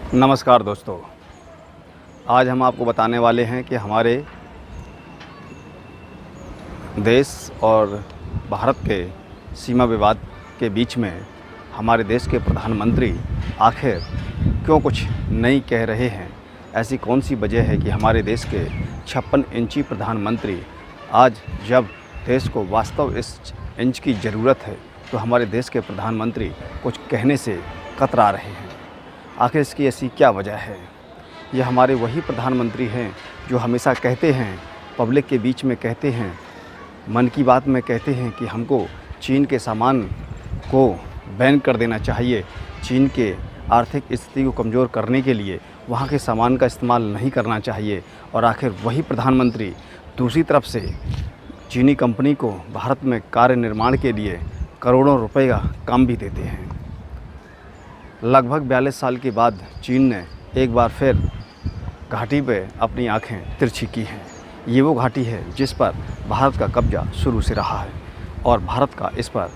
नमस्कार दोस्तों, आज हम आपको बताने वाले हैं कि हमारे देश और भारत के सीमा विवाद के बीच में हमारे देश के प्रधानमंत्री आखिर क्यों कुछ नहीं कह रहे हैं। ऐसी कौन सी वजह है कि हमारे देश के 56 इंची प्रधानमंत्री आज जब देश को वास्तव इस इंच की ज़रूरत है तो हमारे देश के प्रधानमंत्री कुछ कहने से कतरा रहे हैं। आखिर इसकी ऐसी क्या वजह है? ये हमारे वही प्रधानमंत्री हैं जो हमेशा कहते हैं, पब्लिक के बीच में कहते हैं, मन की बात में कहते हैं कि हमको चीन के सामान को बैन कर देना चाहिए, चीन के आर्थिक स्थिति को कमज़ोर करने के लिए वहाँ के सामान का इस्तेमाल नहीं करना चाहिए। और आखिर वही प्रधानमंत्री दूसरी तरफ से चीनी कंपनी को भारत में कार्य निर्माण के लिए करोड़ों रुपए का काम भी देते हैं। लगभग 42 साल के बाद चीन ने एक बार फिर घाटी पे अपनी आंखें तिरछी की हैं। ये वो घाटी है जिस पर भारत का कब्ज़ा शुरू से रहा है और भारत का इस पर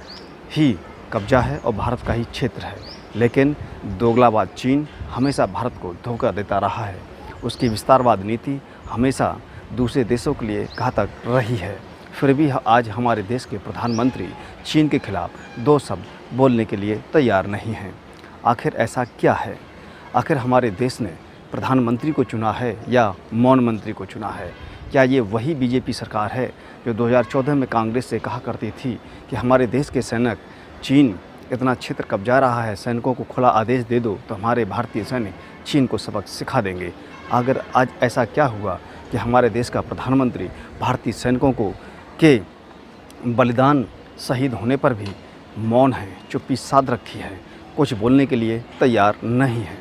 ही कब्ज़ा है और भारत का ही क्षेत्र है। लेकिन दोगलाबाज चीन हमेशा भारत को धोखा देता रहा है। उसकी विस्तारवाद नीति हमेशा दूसरे देशों के लिए घातक रही है। फिर भी आज हमारे देश के प्रधानमंत्री चीन के खिलाफ़ दो शब्द बोलने के लिए तैयार नहीं हैं। आखिर ऐसा क्या है? आखिर हमारे देश ने प्रधानमंत्री को चुना है या मौन मंत्री को चुना है? क्या ये वही बीजेपी सरकार है जो 2014 में कांग्रेस से कहा करती थी कि हमारे देश के सैनिक चीन इतना क्षेत्र कब्जा रहा है, सैनिकों को खुला आदेश दे दो तो हमारे भारतीय सैनिक चीन को सबक सिखा देंगे? अगर आज ऐसा क्या हुआ कि हमारे देश का प्रधानमंत्री भारतीय सैनिकों को के बलिदान शहीद होने पर भी मौन है, चुप्पी साध रखी है, कुछ बोलने के लिए तैयार नहीं है?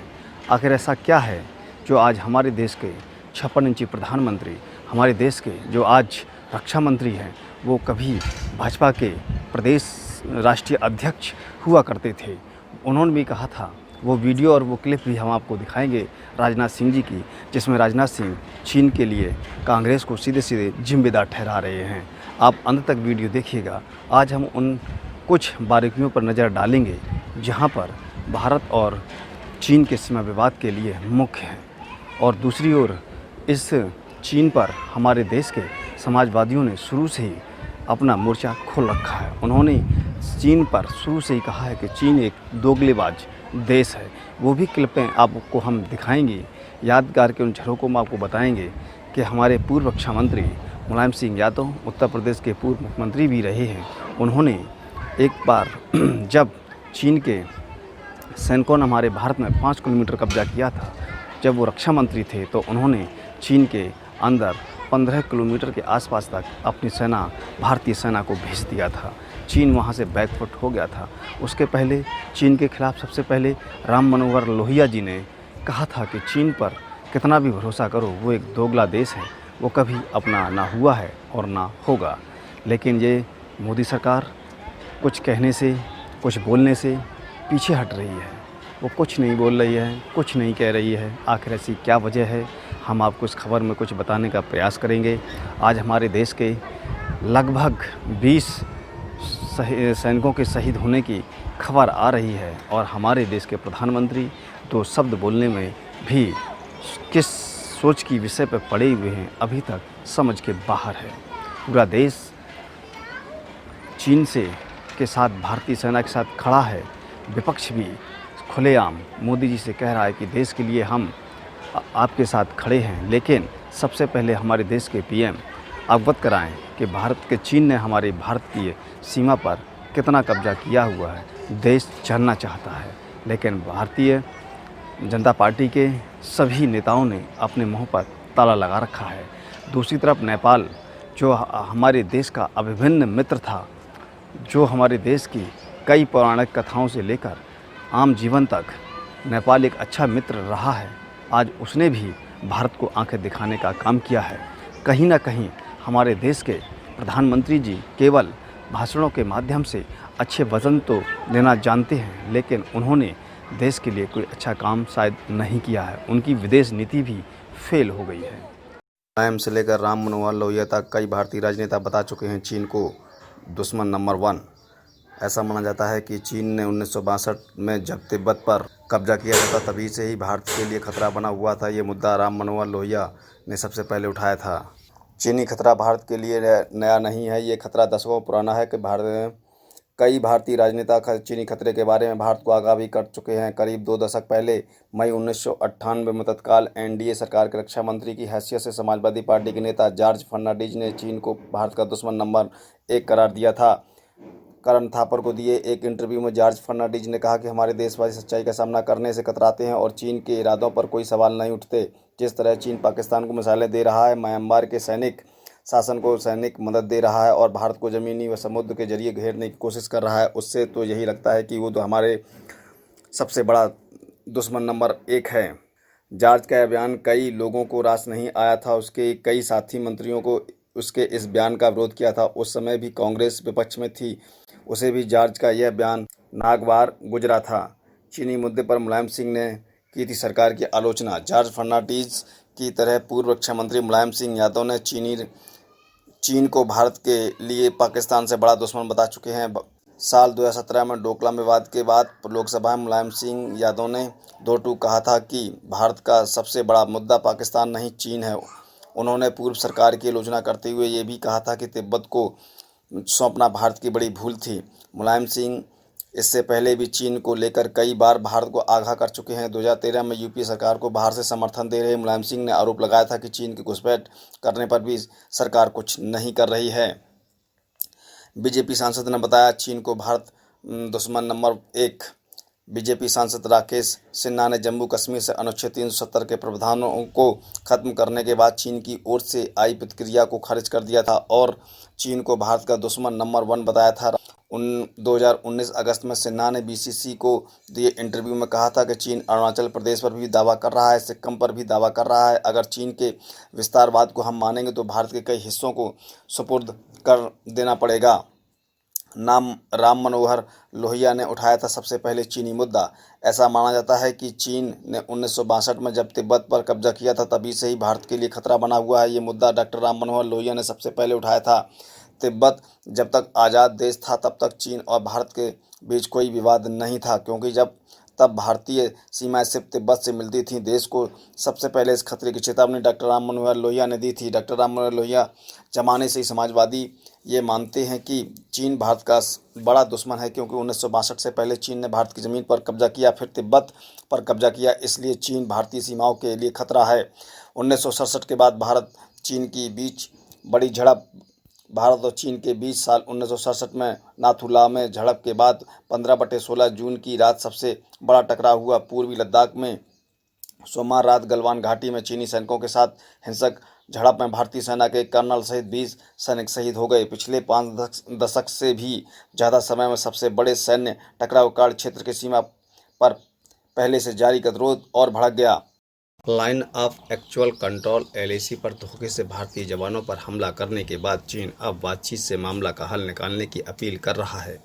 आखिर ऐसा क्या है जो आज हमारे देश के 56 इंची प्रधानमंत्री, हमारे देश के जो आज रक्षा मंत्री हैं, वो कभी भाजपा के प्रदेश राष्ट्रीय अध्यक्ष हुआ करते थे। उन्होंने भी कहा था, वो वीडियो और वो क्लिप भी हम आपको दिखाएंगे राजनाथ सिंह जी की, जिसमें राजनाथ सिंह चीन के लिए कांग्रेस को सीधे सीधे जिम्मेदार ठहरा रहे हैं। आप अंत तक वीडियो देखिएगा। आज हम उन कुछ बारीकियों पर नज़र डालेंगे जहां पर भारत और चीन के सीमा विवाद के लिए मुख्य है और दूसरी ओर इस चीन पर हमारे देश के समाजवादियों ने शुरू से ही अपना मोर्चा खोल रखा है। उन्होंने चीन पर शुरू से ही कहा है कि चीन एक दोगलेबाज देश है। वो भी क्लिपें आपको हम दिखाएंगे, यादगार के उन झरोकों में आपको बताएंगे कि हमारे पूर्व रक्षा मंत्री मुलायम सिंह यादव उत्तर प्रदेश के पूर्व मुख्यमंत्री भी रहे हैं। उन्होंने एक बार जब चीन के सैनिकों ने हमारे भारत में 5 किलोमीटर कब्जा किया था, जब वो रक्षा मंत्री थे, तो उन्होंने चीन के अंदर 15 किलोमीटर के आसपास तक अपनी सेना, भारतीय सेना को भेज दिया था। चीन वहाँ से बैकफुट हो गया था। उसके पहले चीन के खिलाफ़ सबसे पहले राम मनोहर लोहिया जी ने कहा था कि चीन पर कितना भी भरोसा करो, वो एक दोगला देश है, वो कभी अपना ना हुआ है और ना होगा। लेकिन ये मोदी सरकार कुछ कहने से, कुछ बोलने से पीछे हट रही है। वो कुछ नहीं बोल रही है, कुछ नहीं कह रही है। आखिर ऐसी क्या वजह है? हम आपको इस खबर में कुछ बताने का प्रयास करेंगे। आज हमारे देश के लगभग 20 सैनिकों के शहीद होने की खबर आ रही है और हमारे देश के प्रधानमंत्री तो शब्द बोलने में भी किस सोच की विषय पर पड़े हुए हैं, अभी तक समझ के बाहर है। पूरा देश चीन से के साथ, भारतीय सेना के साथ खड़ा है। विपक्ष भी खुलेआम मोदी जी से कह रहा है कि देश के लिए हम आपके साथ खड़े हैं। लेकिन सबसे पहले हमारे देश के पीएम अवगत कराएं कि भारत के चीन ने हमारे भारतीय सीमा पर कितना कब्जा किया हुआ है। देश जानना चाहता है, लेकिन भारतीय जनता पार्टी के सभी नेताओं ने अपने मुंह पर ताला लगा रखा है। दूसरी तरफ नेपाल, जो हमारे देश का अभिन्न मित्र था, जो हमारे देश की कई पौराणिक कथाओं से लेकर आम जीवन तक नेपाल एक अच्छा मित्र रहा है, आज उसने भी भारत को आंखें दिखाने का काम किया है। कहीं ना कहीं हमारे देश के प्रधानमंत्री जी केवल भाषणों के माध्यम से अच्छे वचन तो देना जानते हैं, लेकिन उन्होंने देश के लिए कोई अच्छा काम शायद नहीं किया है। उनकी विदेश नीति भी फेल हो गई है। मुलायम से लेकर राम मनोहर लोहिया तक कई भारतीय राजनेता बता चुके हैं चीन को दुश्मन नंबर 1। ऐसा माना जाता है कि चीन ने 1962 में जब तिब्बत पर कब्जा किया जाता, तभी से ही भारत के लिए खतरा बना हुआ था। ये मुद्दा राम मनोहर लोहिया ने सबसे पहले उठाया था। चीनी खतरा भारत के लिए नया नहीं है। ये खतरा दशकों पुराना है कि कई भारतीय राजनेता चीनी खतरे के बारे में भारत को आगाह भी कर चुके हैं। करीब 2 दशक पहले मई 1998 में तत्काल एनडीए सरकार के रक्षा मंत्री की हैसियत से समाजवादी पार्टी के नेता जॉर्ज फर्नांडीज ने चीन को भारत का दुश्मन नंबर 1 करार दिया था। करण थापर को दिए एक इंटरव्यू में जॉर्ज फर्नांडीज ने कहा कि हमारे देशवासी सच्चाई का सामना करने से कतराते हैं और चीन के इरादों पर कोई सवाल नहीं उठते। जिस तरह चीन पाकिस्तान को मिसाइलें दे रहा है, म्यांमार के सैनिक शासन को सैनिक मदद दे रहा है और भारत को ज़मीनी व समुद्र के जरिए घेरने की कोशिश कर रहा है, उससे तो यही लगता है कि वो तो हमारे सबसे बड़ा दुश्मन नंबर 1 है। जॉर्ज का यह बयान कई लोगों को रास नहीं आया था। उसके कई साथी मंत्रियों को उसके इस बयान का विरोध किया था। उस समय भी कांग्रेस विपक्ष में थी, उसे भी जॉर्ज का यह बयान नागवार गुजरा था। चीनी मुद्दे पर मुलायम सिंह ने की थी सरकार की आलोचना। जॉर्ज फर्नांडीज की तरह पूर्व रक्षा मंत्री मुलायम सिंह यादव ने चीन को भारत के लिए पाकिस्तान से बड़ा दुश्मन बता चुके हैं। साल 2017 में डोकलाम विवाद के बाद लोकसभा में मुलायम सिंह यादव ने दो टूक कहा था कि भारत का सबसे बड़ा मुद्दा पाकिस्तान नहीं चीन है। उन्होंने पूर्व सरकार की आलोचना करते हुए ये भी कहा था कि तिब्बत को सौंपना भारत की बड़ी भूल थी। मुलायम सिंह इससे पहले भी चीन को लेकर कई बार भारत को आगाह कर चुके हैं। 2013 में यूपीए सरकार को बाहर से समर्थन दे रहे मुलायम सिंह ने आरोप लगाया था कि चीन की घुसपैठ करने पर भी सरकार कुछ नहीं कर रही है। बीजेपी सांसद ने बताया चीन को भारत दुश्मन नंबर 1। बीजेपी सांसद राकेश सिन्हा ने जम्मू कश्मीर से अनुच्छेद 370 के प्रावधानों को खत्म करने के बाद चीन की ओर से आई प्रतिक्रिया को खारिज कर दिया था और चीन को भारत का दुश्मन नंबर 1 बताया था। 2019 अगस्त में सिन्हा ने बीसीसी को दिए इंटरव्यू में कहा था कि चीन अरुणाचल प्रदेश पर भी दावा कर रहा है, सिक्किम पर भी दावा कर रहा है। अगर चीन के विस्तारवाद को हम मानेंगे तो भारत के कई हिस्सों को सुपुर्द कर देना पड़ेगा। राम मनोहर लोहिया ने उठाया था सबसे पहले चीनी मुद्दा। ऐसा माना जाता है कि चीन ने 1962 में जब तिब्बत पर कब्जा किया था, तभी से ही भारत के लिए खतरा बना हुआ है। ये मुद्दा डॉक्टर राम मनोहर लोहिया ने सबसे पहले उठाया था। तिब्बत जब तक आज़ाद देश था तब तक चीन और भारत के बीच कोई विवाद नहीं था, क्योंकि तब भारतीय सीमाएं सिर्फ तिब्बत से मिलती थीं। देश को सबसे पहले इस खतरे की चेतावनी डॉक्टर राम मनोहर लोहिया ने दी थी। डॉक्टर राम मनोहर लोहिया जमाने से ही समाजवादी ये मानते हैं कि चीन भारत का बड़ा दुश्मन है, क्योंकि 1962 से पहले चीन ने भारत की ज़मीन पर कब्जा किया, फिर तिब्बत पर कब्जा किया, इसलिए चीन भारतीय सीमाओं के लिए खतरा है। 1967 के बाद भारत और चीन के बीच साल 1967 में नाथुला में झड़प के बाद 15/16 जून की रात सबसे बड़ा टकराव हुआ। पूर्वी लद्दाख में सोमवार रात गलवान घाटी में चीनी सैनिकों के साथ हिंसक झड़प में भारतीय सेना के कर्नल सहित 20 सैनिक शहीद हो गए। पिछले 5 दशक से भी ज़्यादा समय में सबसे बड़े सैन्य टकराव कार्ड क्षेत्र की सीमा पर पहले से जारी गतिरोध और भड़क गया। Line of actual control LAC पर धोखे से भारतीय जवानों पर हमला करने के बाद चीन अब बातचीत से मामला का हल निकालने की अपील कर रहा है।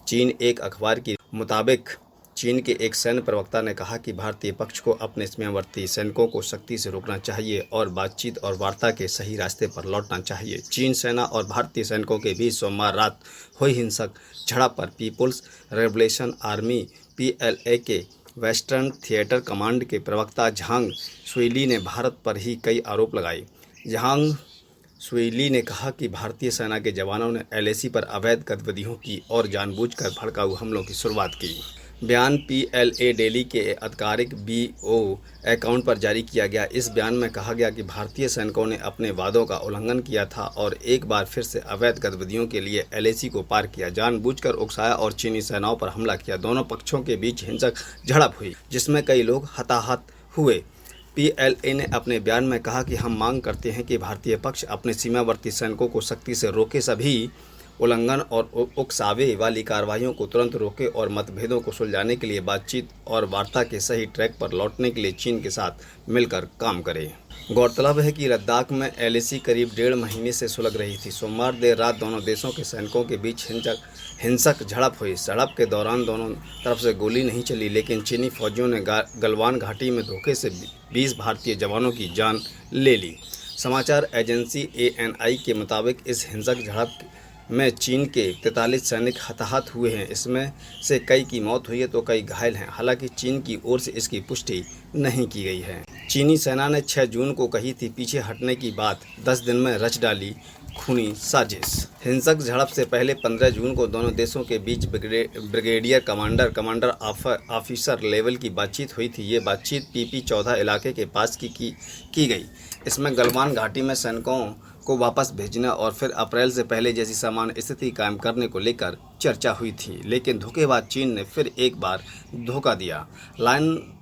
चीन एक अखबार के मुताबिक चीन के एक सैन्य प्रवक्ता ने कहा कि भारतीय पक्ष को अपने सीमावर्ती सैनिकों को सख्ती से रोकना चाहिए और बातचीत और वार्ता के सही रास्ते पर लौटना चाहिए। चीन सेना और भारतीय सैनिकों के बीच सोमवार रात हुई हिंसक झड़प पर पीपुल्स लिबरेशन आर्मी PLA के वेस्टर्न थिएटर कमांड के प्रवक्ता झांग शुइली ने भारत पर ही कई आरोप लगाए। झांग शुइली ने कहा कि भारतीय सेना के जवानों ने LAC पर अवैध गतिविधियों की और जानबूझकर भड़काऊ हमलों की शुरुआत की। बयान PLA दिल्ली के आधिकारिक BO अकाउंट पर जारी किया गया। इस बयान में कहा गया कि भारतीय सैनिकों ने अपने वादों का उल्लंघन किया था और एक बार फिर से अवैध गतिविधियों के लिए LAC को पार किया, जानबूझकर उकसाया और चीनी सेनाओं पर हमला किया। दोनों पक्षों के बीच हिंसक झड़प हुई, जिसमें कई लोग हताहत हुए। PLA ने अपने बयान में कहा कि हम मांग करते हैं कि भारतीय पक्ष अपने सीमावर्ती सैनिकों को सख्ती से रोके, सभी उल्लंघन और उकसावे वाली कार्रवाइयों को तुरंत रोके और मतभेदों को सुलझाने के लिए बातचीत और वार्ता के सही ट्रैक पर लौटने के लिए चीन के साथ मिलकर काम करें। गौरतलब है कि लद्दाख में LAC करीब 1.5 महीने से सुलग रही थी। सोमवार देर रात दोनों देशों के सैनिकों के बीच हिंसक झड़प हुई। झड़प के दौरान दोनों तरफ से गोली नहीं चली, लेकिन चीनी फौजियों ने गलवान घाटी में धोखे से 20 भारतीय जवानों की जान ले ली। समाचार एजेंसी ANI के मुताबिक इस हिंसक झड़प में चीन के 43 सैनिक हताहत हुए हैं। इसमें से कई की मौत हुई है तो कई घायल हैं। हालांकि चीन की ओर से इसकी पुष्टि नहीं की गई है। चीनी सेना ने 6 जून को कही थी पीछे हटने की बात, 10 दिन में रच डाली खूनी साजिश। हिंसक झड़प से पहले 15 जून को दोनों देशों के बीच ब्रिगेडियर कमांडर ऑफिसर लेवल की बातचीत हुई थी। ये बातचीत PP-14 इलाके के पास की गई। इसमें गलवान घाटी में सैनिकों को वापस भेजना और फिर अप्रैल से पहले जैसी सामान्य स्थिति कायम करने को लेकर चर्चा हुई थी। लेकिन धोखेबाज चीन ने फिर एक बार धोखा दिया।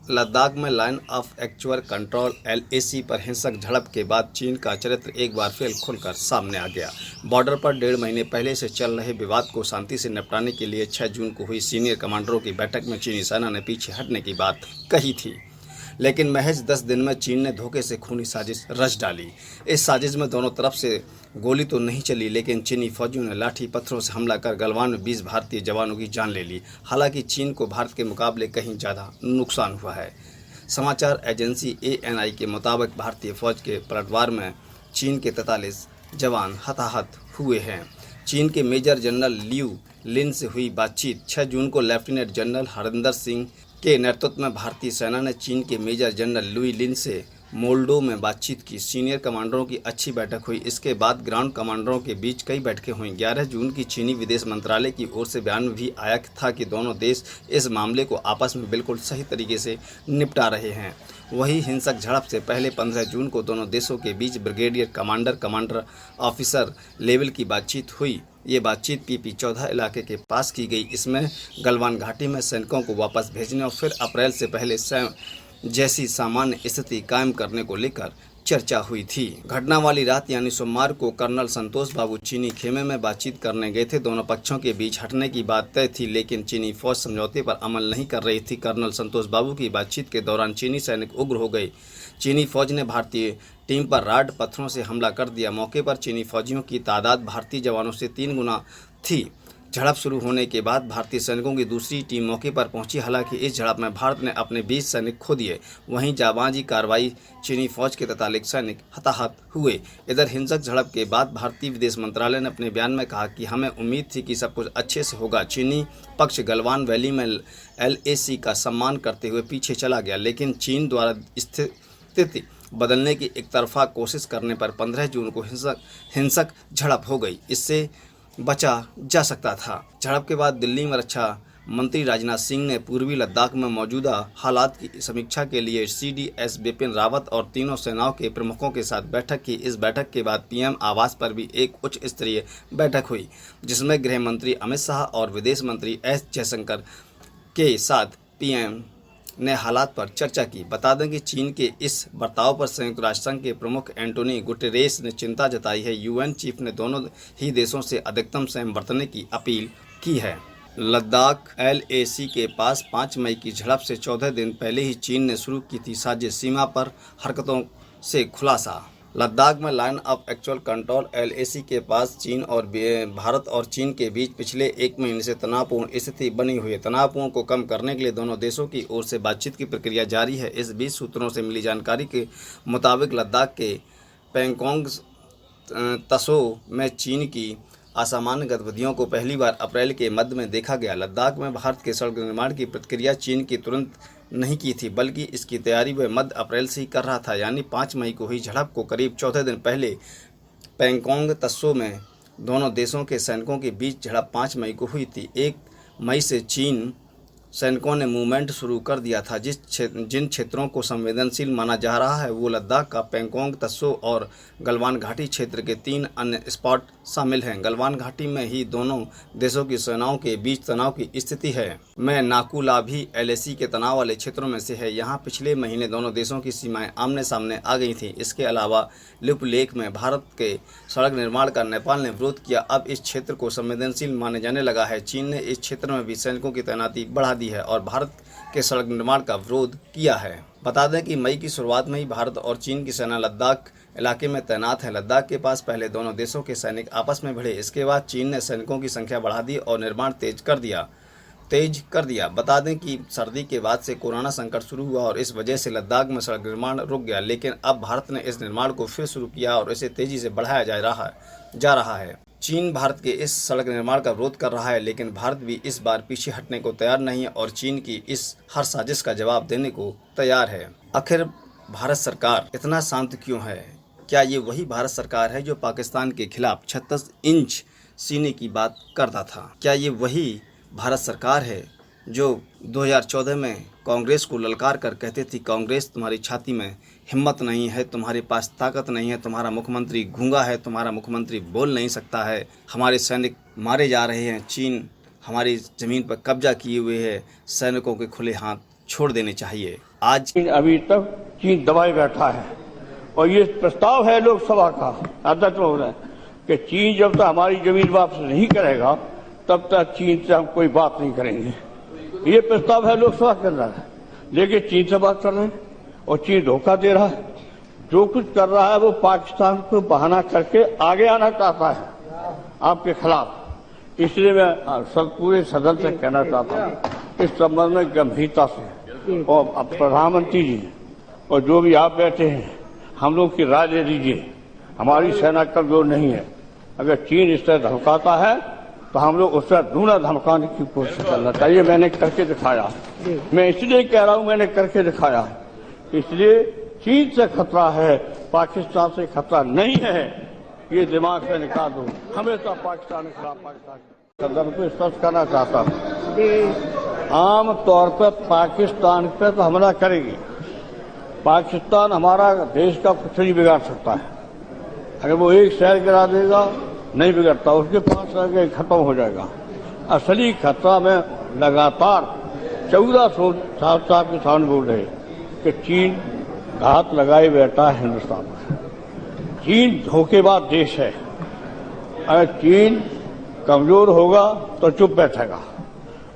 लद्दाख में line of actual control LAC पर हिंसक झड़प के बाद चीन का चरित्र एक बार फिर खुलकर सामने आ गया। बॉर्डर पर 1.5 महीने पहले से चल रहे विवाद को शांति से निपटाने के लिए 6 जून को हुई सीनियर कमांडरों की बैठक में चीनी सेना ने पीछे हटने की बात कही थी। लेकिन महज 10 दिन में चीन ने धोखे से खूनी साजिश रच डाली। इस साजिश में दोनों तरफ से गोली तो नहीं चली, लेकिन चीनी फौजियों ने लाठी पत्थरों से हमला कर गलवान में 20 भारतीय जवानों की जान ले ली। हालांकि चीन को भारत के मुकाबले कहीं ज़्यादा नुकसान हुआ है। समाचार एजेंसी ANI के मुताबिक भारतीय फौज के पलटवार में चीन के 43 जवान हताहत हुए हैं। चीन के मेजर जनरल लियू लिन से हुई बातचीत। 6 जून को लेफ्टिनेंट जनरल हरिंदर सिंह के नेतृत्व में भारतीय सेना ने चीन के मेजर जनरल लुई लिन से मोल्डो में बातचीत की। सीनियर कमांडरों की अच्छी बैठक हुई। इसके बाद ग्राउंड कमांडरों के बीच कई बैठकें हुईं। 11 जून की चीनी विदेश मंत्रालय की ओर से बयान में भी आया था कि दोनों देश इस मामले को आपस में बिल्कुल सही तरीके से निपटा रहे हैं। वही हिंसक झड़प से पहले 15 जून को दोनों देशों के बीच ब्रिगेडियर कमांडर ऑफिसर लेवल की बातचीत हुई। ये बातचीत PP-14 इलाके के पास की गई। इसमें गलवान घाटी में सैनिकों को वापस भेजने और फिर अप्रैल से पहले जैसी सामान्य स्थिति कायम करने को लेकर चर्चा हुई थी। घटना वाली रात यानी सोमवार को कर्नल संतोष बाबू चीनी खेमे में बातचीत करने गए थे। दोनों पक्षों के बीच हटने की बात तय थी, लेकिन चीनी फौज समझौते पर अमल नहीं कर रही थी। कर्नल संतोष बाबू की बातचीत के दौरान चीनी सैनिक उग्र हो गए। चीनी फौज ने भारतीय टीम पर राड पत्थरों से हमला कर दिया। मौके पर चीनी फौजियों की तादाद भारतीय जवानों से 3 गुना थी। झड़प शुरू होने के बाद भारतीय सैनिकों की दूसरी टीम मौके पर पहुंची। हालांकि इस झड़प में भारत ने अपने 20 सैनिक खो दिए। वहीं जाबांजी कार्रवाई चीनी फौज के 43 सैनिक हताहत हुए। इधर हिंसक झड़प के बाद भारतीय विदेश मंत्रालय ने अपने बयान में कहा कि हमें उम्मीद थी कि सब कुछ अच्छे से होगा। चीनी पक्ष गलवान वैली में LAC का सम्मान करते हुए पीछे चला गया, लेकिन चीन द्वारा स्थिति बदलने की एक तरफा कोशिश करने पर 15 जून को हिंसक झड़प हो गई। इससे बचा जा सकता था। झड़प के बाद दिल्ली में रक्षा मंत्री राजनाथ सिंह ने पूर्वी लद्दाख में मौजूदा हालात की समीक्षा के लिए CDS बिपिन रावत और तीनों सेनाओं के प्रमुखों के साथ बैठक की। इस बैठक के बाद PM आवास पर भी एक उच्च स्तरीय बैठक हुई, जिसमें गृह मंत्री अमित शाह और विदेश मंत्री S जयशंकर के साथ PM ने हालात पर चर्चा की। बता दें कि चीन के इस बर्ताव पर संयुक्त राष्ट्र संघ के प्रमुख एंटोनी गुटेरेस ने चिंता जताई है। UN चीफ ने दोनों ही देशों से अधिकतम संयम बरतने की अपील की है। लद्दाख LAC के पास 5 मई की झड़प से 14 दिन पहले ही चीन ने शुरू की थी साजिश। सीमा पर हरकतों से खुलासा। लद्दाख में line of actual control LAC के पास चीन और भारत और चीन के बीच पिछले 1 महीने से तनावपूर्ण स्थिति बनी हुई है। तनावों को कम करने के लिए दोनों देशों की ओर से बातचीत की प्रक्रिया जारी है। इस बीच सूत्रों से मिली जानकारी के मुताबिक लद्दाख के पैंगोंग त्सो में चीन की असामान्य गतिविधियों को पहली बार अप्रैल के मध्य में देखा गया। लद्दाख में भारत के सड़क निर्माण की प्रक्रिया चीन की तुरंत नहीं की थी, बल्कि इसकी तैयारी वह मध्य अप्रैल से ही कर रहा था। यानी 5 मई को हुई झड़प को करीब 14 दिन पहले पैंगोंग त्सो में दोनों देशों के सैनिकों के बीच झड़प 5 मई को हुई थी। 1 मई से चीन सैनिकों ने मूवमेंट शुरू कर दिया था। जिन क्षेत्रों को संवेदनशील माना जा रहा है वो लद्दाख का पैंगोंग त्सो और गलवान घाटी क्षेत्र के 3 अन्य स्पॉट शामिल हैं। गलवान घाटी में ही दोनों देशों की सेनाओं के बीच तनाव की स्थिति है। मैं नाकुला भी LAC के तनाव वाले क्षेत्रों में से है। यहाँ पिछले महीने दोनों देशों की सीमाएं आमने सामने आ गई थी। इसके अलावा लिप लेक में भारत के सड़क निर्माण का नेपाल ने विरोध किया। अब इस क्षेत्र को संवेदनशील माने जाने लगा है। चीन ने इस क्षेत्र में भी सैनिकों की तैनाती बढ़ा दी है और भारत के सड़क निर्माण का विरोध किया है। बता दें कि मई की शुरुआत में ही भारत और चीन की सेना लद्दाख इलाके में तैनात है। लद्दाख के पास पहले दोनों देशों के सैनिक आपस में भिड़े। इसके बाद चीन ने सैनिकों की संख्या बढ़ा दी और निर्माण तेज कर दिया। बता दें कि सर्दी के बाद से कोरोना संकट शुरू हुआ और इस वजह से लद्दाख में सड़क निर्माण रुक गया, लेकिन अब भारत ने इस निर्माण को फिर शुरू किया और इसे तेजी से बढ़ाया जा रहा है। चीन भारत के इस सड़क निर्माण का विरोध कर रहा है, लेकिन भारत भी इस बार पीछे हटने को तैयार नहीं है और चीन की इस हर साजिश का जवाब देने को तैयार है। आखिर भारत सरकार इतना शांत क्यों है? क्या ये वही भारत सरकार है जो पाकिस्तान के खिलाफ 36 इंच सीने की बात करता था? क्या ये वही भारत सरकार है जो 2014 में कांग्रेस को ललकार कर कहते थी, कांग्रेस तुम्हारी छाती में हिम्मत नहीं है, तुम्हारे पास ताकत नहीं है, तुम्हारा मुख्यमंत्री गूंगा है, तुम्हारा मुख्यमंत्री बोल नहीं सकता है, हमारे सैनिक मारे जा रहे हैं, चीन हमारी ज़मीन पर कब्जा किए हुए है, सैनिकों के खुले हाथ छोड़ देने चाहिए। आज अभी तक चीन दबाए बैठा है और ये प्रस्ताव है लोकसभा का अध्यक्ष महोदय कि चीन जब तक हमारी जमीन वापस नहीं करेगा तब तक चीन से हम कोई बात नहीं करेंगे। ये प्रस्ताव है लोकसभा के अंदर, लेकिन चीन से बात कर रहे हैं और चीन धोखा दे रहा है। जो कुछ कर रहा है वो पाकिस्तान को बहाना करके आगे आना चाहता है आपके खिलाफ। इसलिए मैं सब पूरे सदन से कहना चाहता हूँ इस संबंध में गंभीरता से, और प्रधानमंत्री जी और जो भी आप बैठे हैं, हम लोग की राय ले लीजिए। हमारी सेना कमजोर नहीं है। अगर चीन इस तरह धमकाता है तो हम लोग उससे दूना धमकाने की कोशिश करना चाहिए। मैंने करके दिखाया, मैं इसलिए कह रहा हूं मैंने करके दिखाया। इसलिए चीन से खतरा है, पाकिस्तान से खतरा नहीं है, ये दिमाग से निकाल दो। हमेशा पाकिस्तान के खिलाफ पाकिस्तान कदम को स्पष्ट करना चाहता हूँ। आम तौर पर पाकिस्तान पर तो हमला करेगी। पाकिस्तान हमारा देश का कुछ नहीं बिगाड़ सकता है। अगर वो एक शहर गिरा देगा नहीं बिगड़ता, उसके 5 शहर खत्म हो जाएगा। असली खतरा में लगातार 1400 साहब के सामने बोल रहे कि चीन घात लगाए बैठा है हिंदुस्तान में। चीन धोखेबाज देश है। अगर चीन कमजोर होगा तो चुप बैठेगा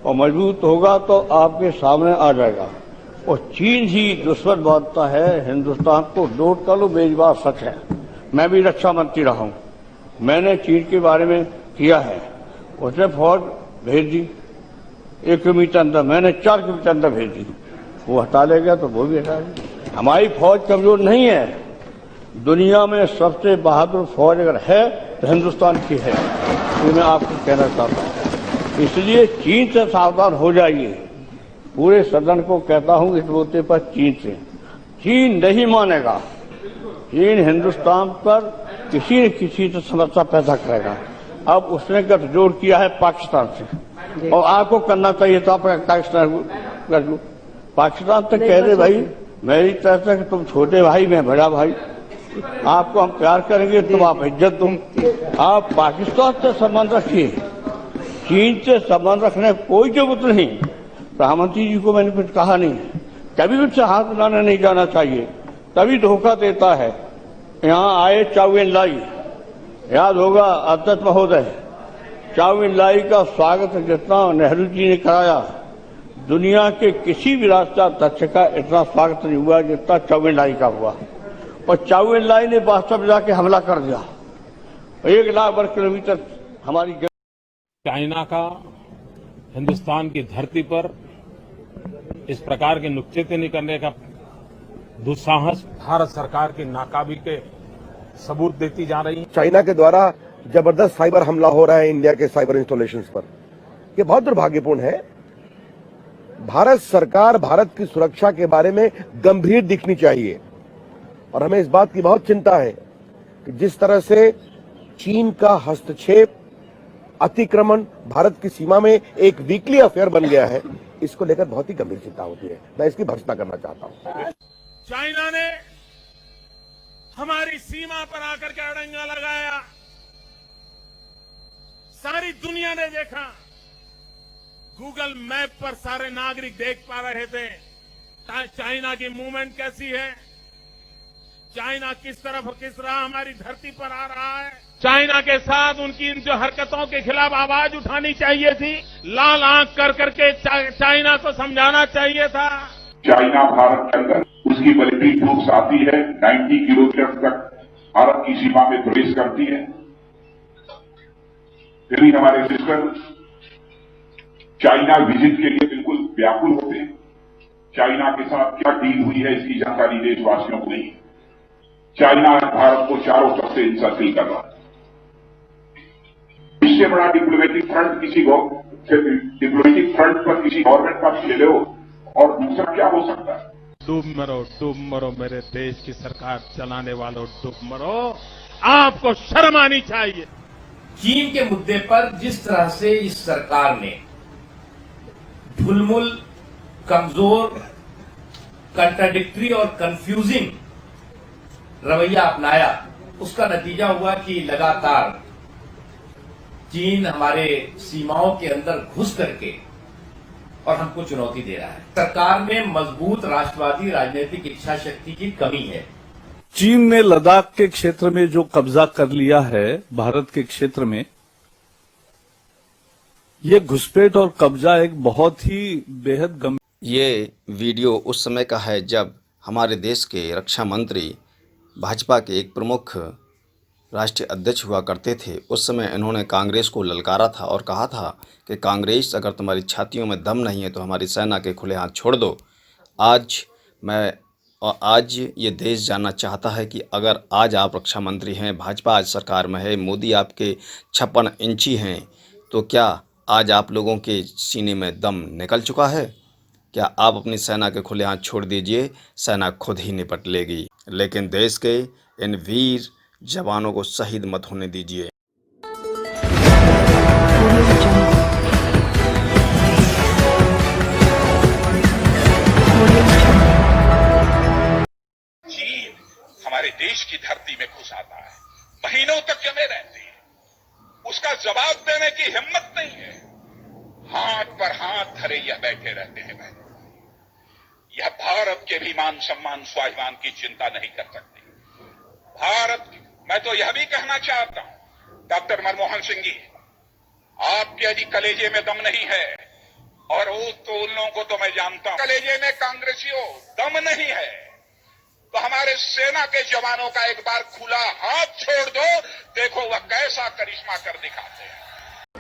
और मजबूत होगा तो आपके सामने आ जाएगा। और चीन ही दुश्मन मानता है हिंदुस्तान को। नोट कर लो, मेरी बात सच है। मैं भी रक्षा मंत्री रहा हूं। मैंने चीन के बारे में किया है। उसने फौज भेज दी 1 किलोमीटर अंदर, मैंने 4 किलोमीटर अंदर भेज दी। वो हटा लेगा तो वो भी हटा लेगा। हमारी फौज कमजोर नहीं है। दुनिया में सबसे बहादुर फौज अगर है तो हिंदुस्तान की है। ये मैं आपको कहना चाहता हूं। इसलिए चीन से सावधान हो जाइए। पूरे सदन को कहता हूं इस मुद्दे पर चीन से। चीन नहीं मानेगा। चीन हिंदुस्तान पर किसी न किसी से समस्या पैदा करेगा। अब उसने गठजोड़ किया है पाकिस्तान से और आपको करना चाहिए था पाकिस्तान तक कह दे भाई मेरी तरफ से तुम छोटे भाई मैं बड़ा भाई, आपको हम प्यार करेंगे, तुम आप इज्जत दो। आप पाकिस्तान से संबंध रखिए, चीन से संबंध रखने कोई जरूरत नहीं। प्रधानमंत्री जी को मैंने कुछ कहा नहीं, कभी उनसे हाथ मिलाने नहीं जाना चाहिए, तभी धोखा देता है। यहाँ आए चाउ एन लाई, याद होगा अध्यक्ष महोदय, चाउ एन लाई का स्वागत जितना नेहरू जी ने कराया, दुनिया के किसी भी राष्ट्राध्यक्ष का इतना स्वागत नहीं हुआ जितना चाउ एन लाई का हुआ। और चाउ एन लाई ने वास्तव में जाके हमला कर दिया। 1 लाख वर्ग किलोमीटर हमारी चाइना का हिंदुस्तान की धरती पर इस प्रकार के नुक्तेचीनी करने का दुस्साहस भारत सरकार की नाकामी के सबूत देती जा रही है। चाइना के द्वारा जबरदस्त साइबर हमला हो रहा है इंडिया के साइबर इंस्टॉलेशंस पर। यह बहुत दुर्भाग्यपूर्ण है। भारत सरकार भारत की सुरक्षा के बारे में गंभीर दिखनी चाहिए और हमें इस बात की बहुत चिंता है कि जिस तरह से चीन का हस्तक्षेप, अतिक्रमण भारत की सीमा में एक वीकली अफेयर बन गया है, इसको लेकर बहुत ही गंभीर चिंता होती है। मैं इसकी भर्त्सना करना चाहता हूं। चाइना ने हमारी सीमा पर आकर के अड़ंगा लगाया, सारी दुनिया ने देखा। गूगल मैप पर सारे नागरिक देख पा रहे थे चाइना की मूवमेंट कैसी है, चाइना किस तरह हमारी धरती पर आ रहा है। चाइना के साथ उनकी इन जो हरकतों के खिलाफ आवाज उठानी चाहिए थी, लाल आंख कर करके चाइना को समझाना चाहिए था। चाइना भारत के अंदर उसकी मिलिट्री ट्रूप्स आती है, 90 किलोमीटर तक भारत की सीमा में प्रवेश करती है। फिर भी हमारे सिस्टर चाइना विजिट के लिए बिल्कुल व्याकुल होते हैं। चाइना के साथ क्या डील हुई है इसकी जानकारी देशवासियों को नहीं। चाइना भारत को चारों तरफ से इंसल्टिंग कर रहा है। उससे बड़ा डिप्लोमेटिक फ्रंट डिप्लोमेटिक फ्रंट पर किसी गवर्नमेंट का ले लो, और दूसरा क्या हो सकता है? डूब मरो मेरे देश की सरकार चलाने वालों, डूब मरो। आपको शर्म आनी चाहिए। चीन के मुद्दे पर जिस तरह से इस सरकार ने ढुलमुल, कमजोर, कंट्राडिक्टरी और कंफ्यूजिंग रवैया अपनाया, उसका नतीजा हुआ कि लगातार चीन हमारे सीमाओं के अंदर घुस करके और हमको चुनौती दे रहा है। सरकार में मजबूत राष्ट्रवादी राजनीतिक इच्छा शक्ति की कमी है। चीन ने लद्दाख के क्षेत्र में जो कब्जा कर लिया है भारत के क्षेत्र में, ये घुसपैठ और कब्जा एक बहुत ही बेहद गंभीर। ये वीडियो उस समय का है जब हमारे देश के रक्षा मंत्री भाजपा के एक प्रमुख राष्ट्रीय अध्यक्ष हुआ करते थे। उस समय इन्होंने कांग्रेस को ललकारा था और कहा था कि कांग्रेस, अगर तुम्हारी छातियों में दम नहीं है तो हमारी सेना के खुले हाथ छोड़ दो। आज ये देश जानना चाहता है कि अगर आज आप रक्षा मंत्री हैं, भाजपा आज सरकार में है, मोदी आपके 56 इंची हैं, तो क्या आज आप लोगों के सीने में दम निकल चुका है? क्या आप अपनी सेना के खुले हाथ छोड़ दीजिए, सेना खुद ही निपट लेगी। लेकिन देश के इन वीर जवानों को शहीद मत होने दीजिए। चीन हमारे देश की धरती में घुस आता है, महीनों तक जमे रहते हैं, उसका जवाब देने की हिम्मत नहीं है। हाथ पर हाथ धरे यह बैठे रहते हैं। यह भारत के भी मान सम्मान स्वाभिमान की चिंता नहीं कर सकते। मैं तो यह भी कहना चाहता हूं, डॉक्टर मनमोहन सिंह जी, आपके यदि कलेजे में दम नहीं है, और उन लोगों को तो मैं जानता हूं, कलेजे में कांग्रेसियों दम नहीं है, तो हमारे सेना के जवानों का एक बार खुला हाथ छोड़ दो, देखो वह कैसा करिश्मा कर दिखाते हैं।